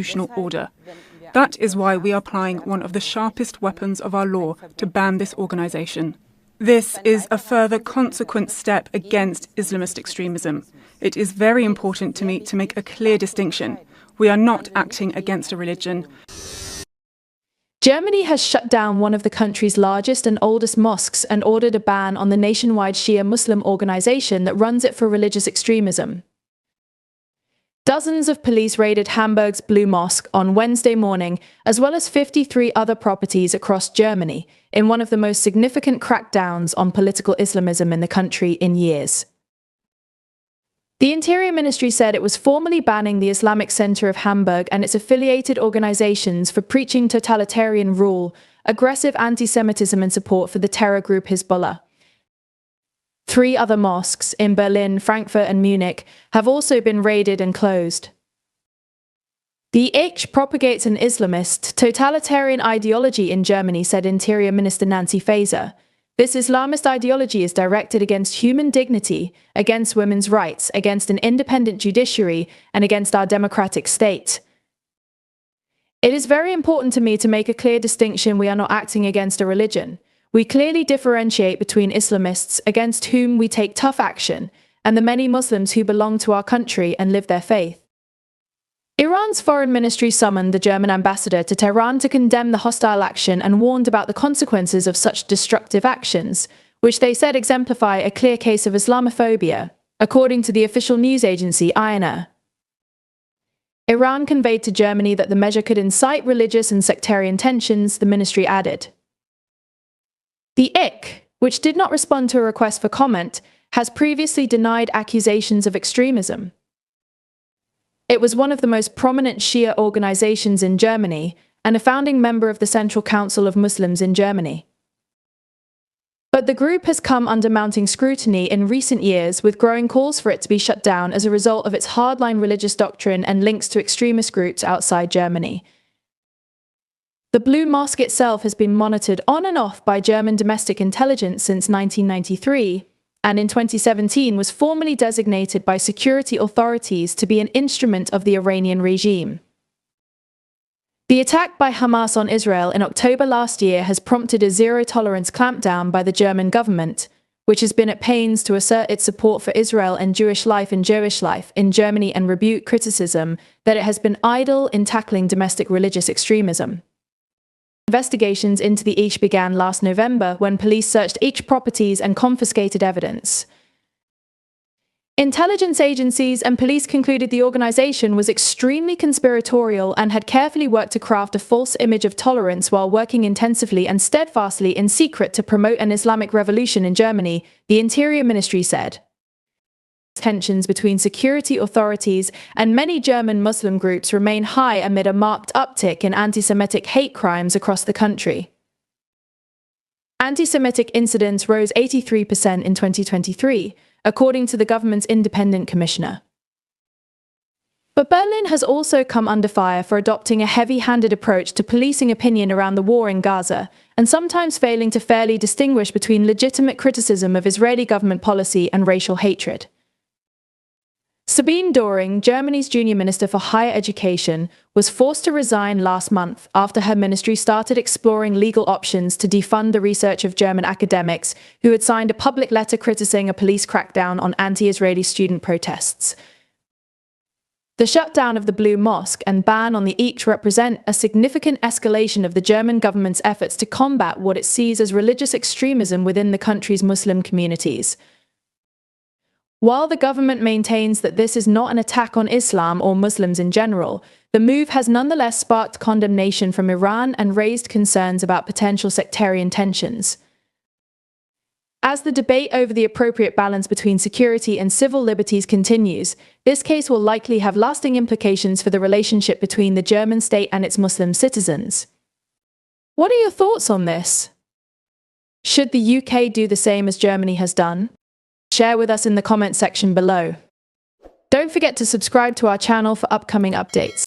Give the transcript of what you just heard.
constitutional order. That is why we are applying one of the sharpest weapons of our law to ban this organisation. This is a further consequent step against Islamist extremism. It is very important to me to make a clear distinction. We are not acting against a religion. Germany has shut down one of the country's largest and oldest mosques and ordered a ban on the nationwide Shia Muslim organisation that runs it for religious extremism. Dozens of police raided Hamburg's Blue Mosque on Wednesday morning, as well as 53 other properties across Germany, in one of the most significant crackdowns on political Islamism in the country in years. The Interior Ministry said it was formally banning the Islamic Center of Hamburg and its affiliated organizations for preaching totalitarian rule, aggressive anti-Semitism and support for the terror group Hezbollah. 3 other mosques in Berlin, Frankfurt and Munich have also been raided and closed. The Ich propagates an Islamist, totalitarian ideology in Germany, said Interior Minister Nancy Faeser. This Islamist ideology is directed against human dignity, against women's rights, against an independent judiciary, and against our democratic state. It is very important to me to make a clear distinction. We are not acting against a religion. We clearly differentiate between Islamists, against whom we take tough action, and the many Muslims who belong to our country and live their faith. Iran's foreign ministry summoned the German ambassador to Tehran to condemn the hostile action and warned about the consequences of such destructive actions, which they said exemplify a clear case of Islamophobia, according to the official news agency INA. Iran conveyed to Germany that the measure could incite religious and sectarian tensions, the ministry added. The Ich, which did not respond to a request for comment, has previously denied accusations of extremism. It was one of the most prominent Shia organizations in Germany and a founding member of the Central Council of Muslims in Germany. But the group has come under mounting scrutiny in recent years, with growing calls for it to be shut down as a result of its hardline religious doctrine and links to extremist groups outside Germany. The Blue Mosque itself has been monitored on and off by German domestic intelligence since 1993, and in 2017 was formally designated by security authorities to be an instrument of the Iranian regime. The attack by Hamas on Israel in October last year has prompted a zero-tolerance clampdown by the German government, which has been at pains to assert its support for Israel and Jewish life in Germany and rebuke criticism that it has been idle in tackling domestic religious extremism. Investigations into the Ich began last November when police searched Ich properties and confiscated evidence. Intelligence agencies and police concluded the organization was extremely conspiratorial and had carefully worked to craft a false image of tolerance while working intensively and steadfastly in secret to promote an Islamic revolution in Germany, the Interior Ministry said. Tensions between security authorities and many German Muslim groups remain high amid a marked uptick in anti-Semitic hate crimes across the country. Anti-Semitic incidents rose 83% in 2023, according to the government's independent commissioner. But Berlin has also come under fire for adopting a heavy-handed approach to policing opinion around the war in Gaza, and sometimes failing to fairly distinguish between legitimate criticism of Israeli government policy and racial hatred. Sabine Doring, Germany's junior minister for higher education, was forced to resign last month after her ministry started exploring legal options to defund the research of German academics who had signed a public letter criticizing a police crackdown on anti-Israeli student protests. The shutdown of the Blue Mosque and ban on the Ich represent a significant escalation of the German government's efforts to combat what it sees as religious extremism within the country's Muslim communities. While the government maintains that this is not an attack on Islam or Muslims in general, the move has nonetheless sparked condemnation from Iran and raised concerns about potential sectarian tensions. As the debate over the appropriate balance between security and civil liberties continues, this case will likely have lasting implications for the relationship between the German state and its Muslim citizens. What are your thoughts on this? Should the UK do the same as Germany has done? Share with us in the comment section below. Don't forget to subscribe to our channel for upcoming updates.